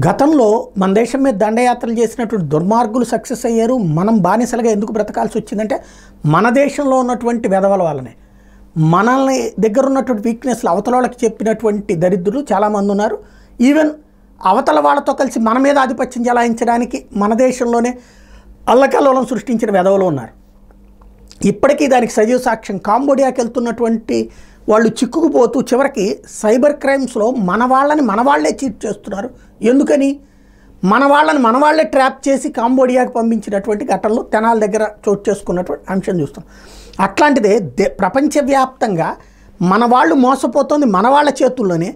గతంలో మన దేశం మీద దండయాత్రలు చేసినటువంటి దుర్మార్గులు సక్సెస్ అయ్యారు. మనం బానిసలుగా ఎందుకు బ్రతకాల్సి వచ్చిందంటే మన దేశంలో ఉన్నటువంటి వెధవల వల్లనే. మనల్ని దగ్గర ఉన్నటువంటి వీక్నెస్లు అవతల వాళ్ళకి చెప్పినటువంటి దరిద్రులు చాలామంది ఉన్నారు. ఈవెన్ అవతల వాళ్ళతో కలిసి మన మీద ఆధిపత్యం చెలాయించడానికి మన దేశంలోనే అల్లకల్లోలం సృష్టించిన వెధవలు ఉన్నారు. ఇప్పటికీ దానికి సజీవ సాక్ష్యం కాంబోడియాకి వెళ్తున్నటువంటి వాళ్ళు చిక్కుకుపోతూ చివరికి సైబర్ క్రైమ్స్లో మన వాళ్ళే చీట్ చేస్తున్నారు. ఎందుకని? మన వాళ్ళే ట్రాప్ చేసి కాంబోడియాకి పంపించినటువంటి ఘటనలు తెనాల దగ్గర చోటు చేసుకున్నటువంటి అంశం చూస్తాం. అట్లాంటిదే ప్రపంచవ్యాప్తంగా మన వాళ్ళు మోసపోతుంది మన వాళ్ళ చేతుల్లోనే.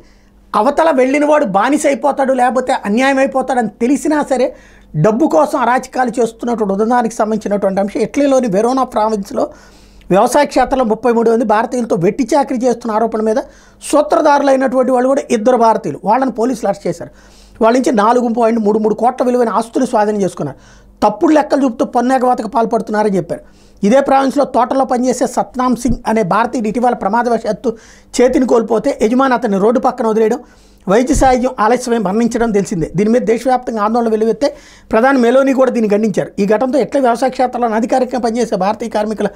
అవతల వెళ్ళినవాడు బానిస అయిపోతాడు, లేకపోతే అన్యాయం అయిపోతాడని తెలిసినా సరే డబ్బు కోసం అరాచకాలు చేస్తున్నటువంటి ఉదాహరణకి సంబంధించినటువంటి అంశం ఇటలీలోని వెరోనా ప్రావిన్స్లో వ్యవసాయ క్షేత్రంలో 33 మంది భారతీయులతో వెట్టి చాకరీ చేస్తున్న ఆరోపణ మీద సూత్రధారులైనటువంటి వాళ్ళు కూడా 2 భారతీయులు, వాళ్ళని పోలీసులు అరెస్ట్ చేశారు. వాళ్ళ నుంచి 4.33 కోట్ల విలువైన ఆస్తులు స్వాధీనం చేసుకున్నారు. తప్పుడు లెక్కలు చూపుతూ పన్ను ఎగవేతకు పాల్పడుతున్నారని చెప్పారు. ఇదే ప్రావిన్స్లో తోటలో పనిచేసే సత్నామ్ సింగ్ అనే భారతీయుడు ఇటీవల ప్రమాదవశాత్తు చేతిని కోల్పోతే యజమాని అతన్ని రోడ్డు పక్కన వదిలేయడం, వైద్య సాయం ఆలస్యమై మరణించడం తెలిసిందే. దీని మీద దేశవ్యాప్తంగా ఆందోళన వెలువెత్తే ప్రధాని మెలోనీ కూడా దీన్ని ఖండించారు. ఈ ఘటనతో ఎట్లా వ్యవసాయ క్షేత్రంలో అధికారికంగా పనిచేసే భారతీయ కార్మికుల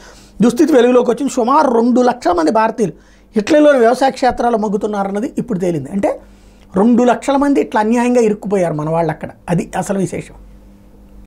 దుస్థితి వెలుగులోకి వచ్చింది. సుమారు 2 లక్షల మంది భారతీయులు ఇటలీలోని వ్యవసాయ క్షేత్రాల్లో మగ్గుతున్నారన్నది ఇప్పుడు తేలింది. అంటే 2 లక్షల మంది ఇట్లా అన్యాయంగా ఇరుక్కుపోయారు మన వాళ్ళు అక్కడ. అది అసలు విశేషం.